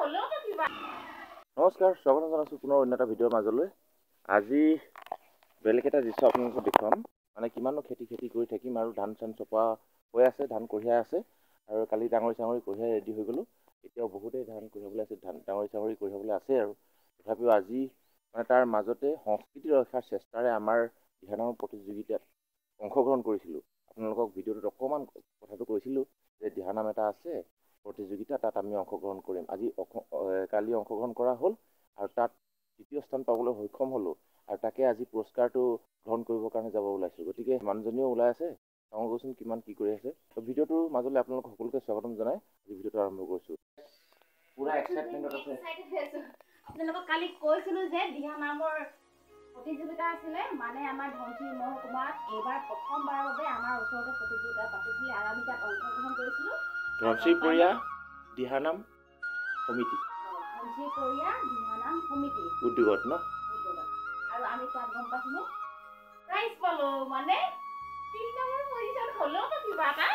নমস্কাৰ, স্বাগতম জনাইছোঁ পুনৰ অন্য এটা ভিডিঅ'ৰ মাজলৈ। আজি বেলেগ এটা দৃশ্য আপোনালোকক দেখুৱাম। মানে কিমানো খেতি কৰি থাকিম আৰু ধান চান চপোৱা হৈ আছে, ধান কঢ়িয়াই আছে আৰু কালি ডাঙৰি চাঙৰি কঢ়িয়াই ৰেডি হৈ গ'লোঁ। এতিয়াও বহুতেই ধান কঢ়িয়াবলৈ আছে, ডাঙৰি চাঙৰি কঢ়িয়াবলৈ আছে আৰু তথাপিও আজি মানে তাৰ মাজতে সংস্কৃতি ৰক্ষাৰ চেষ্টাৰে আমাৰ দিহানামৰ প্ৰতিযোগিতাত অংশগ্ৰহণ কৰিছিলোঁ। আপোনালোকক ভিডিঅ'টোত অকণমান কথাটো কৈছিলোঁ যে দিহানাম এটা আছে প্ৰতিযোগিতা, তাত আমি অংশগ্ৰহণ কৰিম। আজি কালি অংশগ্ৰহণ কৰা হ'ল আৰু তাত দ্বিতীয় স্থান পাবলৈ সক্ষম হ'লোঁ আৰু তাকে আজি পুৰস্কাৰটো গ্ৰহণ কৰিবৰ কাৰণে যাব ওলাইছোঁ। গতিকে মানুহজনীও ওলাই আছে, চাওঁগৈচোন কিমান কি কৰি আছে। ভিডিঅ'টোৰ মাজলৈ আপোনালোক সকলোকে স্বাগতম জনাই আজি ভিডিঅ'টো আৰম্ভ কৰিছোঁ। পুৰা এক্সাইটমেণ্টত আছে। আপোনালোকক কালি কৈছিলোঁ যে দিহানামৰ প্ৰতিযোগিতা আছিলে, মানে আমাৰ ধনশিৰি মহকুমাত এইবাৰ প্ৰথমবাৰৰ বাবে আমাৰ ওচৰতে প্ৰতিযোগিতা পাতিছিলে আৰু আমি তাত অংশগ্ৰহণ কৰিছিলোঁ। ধনশিৰিপৰীয়া দিহানাম সমিতি উদ্যোগত ন, আৰু আমি তাত গম পাইছিলোঁ প্ৰাইজ পালোঁ, মানে 3 নম্বৰ পজিচন হ'লেওতো কিবা এটা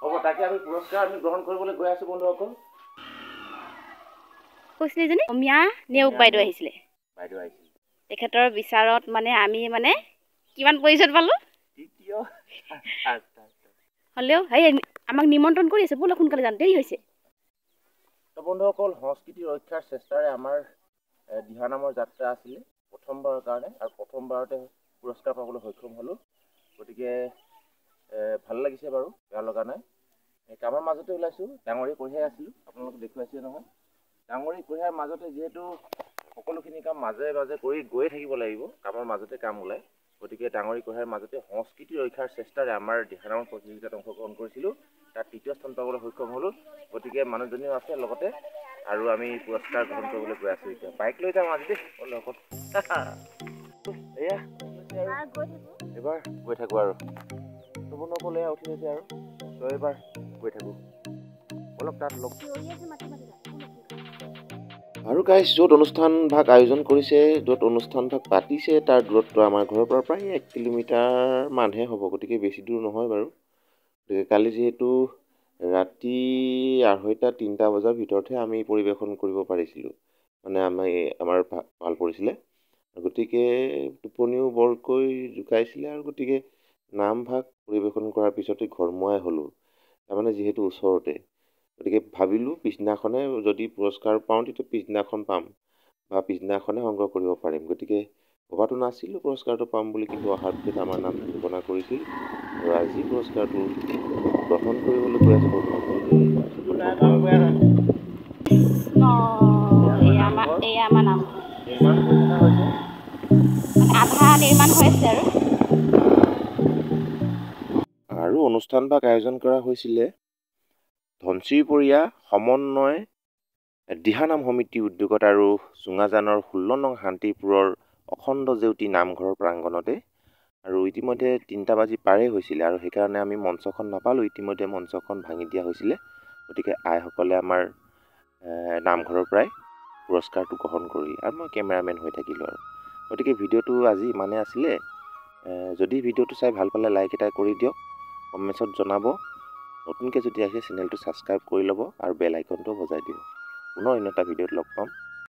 হ'ব। তাকে আমি পুৰস্কাৰ আমি গ্ৰহণ কৰিবলৈ গৈ আছোঁ বন্ধুসকল। কৈছিলে যেনে অমীয়া নেওগ বাইদেউ আহিছিলে। তেখেতৰ বিচাৰত মানে আমি মানে কিমান পজিচন পালোঁ, তৃতীয়। হ'লেও সেই আমাক নিমন্ত্ৰণ কৰি আছে, ব'লক সোনকালে যাম, দেৰি হৈছে। বন্ধুসকল, সংস্কৃতি ৰক্ষাৰ চেষ্টাৰে আমাৰ দিহানামৰ যাত্ৰা আছিলে প্ৰথমবাৰৰ কাৰণে আৰু প্ৰথমবাৰতে পুৰস্কাৰ পাবলৈ সক্ষম হ'লোঁ। গতিকে ভাল লাগিছে বাৰু, বেয়া লগা নাই। কামৰ মাজতে ওলাইছোঁ, ডাঙৰি কঢ়িয়াই আছিলোঁ, আপোনালোকে দেখুৱাইছে নহয়। ডাঙৰি কঢ়িয়াৰ মাজতে যিহেতু সকলোখিনি কাম মাজে মাজে কৰি গৈয়ে থাকিব লাগিব, কামৰ মাজতে কাম ওলায়। গতিকে ডাঙৰি কঢ়িয়াৰ মাজতে সংস্কৃতি ৰক্ষাৰ চেষ্টাৰে আমাৰ দিহানামৰ প্ৰতিযোগিতাত অংশগ্ৰহণ কৰিছিলোঁ, তাত তৃতীয় স্থান পাবলৈ সক্ষম হ'লোঁ। গতিকে মানুহজনীও আছে লগতে আৰু আমি পুৰস্কাৰ গ্ৰহণ কৰিবলৈ গৈ আছোঁ। এতিয়া বাইক লৈ যাম আজি দেই বন্ধুসকল। এয়া এইবাৰ গৈ থাকোঁ আৰু বন্ধুসকল, এয়া উঠি গৈছে আৰু এইবাৰ গৈ থাকোঁ, অলপ তাত লগ আৰু গাইজ য'ত অনুষ্ঠান ভাগ আয়োজন কৰিছে, য'ত অনুষ্ঠান ভাগ পাতিছে, তাৰ দূৰত্ব আমাৰ ঘৰৰ পৰা প্ৰায় 1 কিলোমিটাৰ মানহে হ'ব। গতিকে বেছি দূৰ নহয় বাৰু। গতিকে কালি যিহেতু ৰাতি 2:30-3টা বজাৰ ভিতৰতহে আমি পৰিৱেশন কৰিব পাৰিছিলোঁ, মানে আমাৰ ভাল পৰিছিলে। গতিকে টোপনিও বৰকৈ জোকাইছিলে আৰু গতিকে নামভাগ পৰিৱেশন কৰাৰ পিছতে ঘৰমুৱাই হ'লোঁ, তাৰমানে যিহেতু ওচৰতে। গতিকে ভাবিলোঁ পিছদিনাখনে যদি পুৰস্কাৰ পাওঁ তেতিয়া পিছদিনাখন পাম বা পিছদিনাখনে সংগ্ৰহ কৰিব পাৰিম। গতিকে ভবাটো নাছিলোঁ পুৰস্কাৰটো পাম বুলি, কিন্তু অহাৰ পিছত আমাৰ নাম ঘোষণা কৰিছিল আৰু আজি পুৰস্কাৰটো গ্ৰহণ কৰিবলৈ গৈ আছোঁ বন্ধুসকল। আধা নিৰ্মাণ হৈছে আৰু অনুষ্ঠান ভাগ আয়োজন কৰা হৈছিলে ধনশিৰিপৰীয়া সমন্বয় দিহানাম সমিতি উদ্যোগত আৰু চুঙাজানৰ 16 নং শান্তিপুৰৰ অখণ্ড জেউতি নামঘৰৰ প্ৰাংগণতে। আৰু ইতিমধ্যে 3টা বাজি পাৰেই হৈছিলে আৰু সেইকাৰণে আমি মঞ্চখন নাপালোঁ। ইতিমধ্যে মঞ্চখন ভাঙি দিয়া হৈছিলে। গতিকে আইসকলে আমাৰ নামঘৰৰ পৰাই পুৰস্কাৰটো গ্ৰহণ কৰিলে আৰু মই কেমেৰামেন হৈ থাকিলোঁ আৰু। গতিকে ভিডিঅ'টো আজি ইমানেই আছিলে। যদি ভিডিঅ'টো চাই ভাল পালে লাইক এটা কৰি দিয়ক, কমেণ্টছত জনাব। নতুনকৈ যদি আহে চেনেলটো ছাবস্ক্ৰাইব কৰি ল'ব আৰু বেল আইকনটো বজাই দিব। পুনৰ অন্য এটা ভিডিঅ'ত লগ পাম।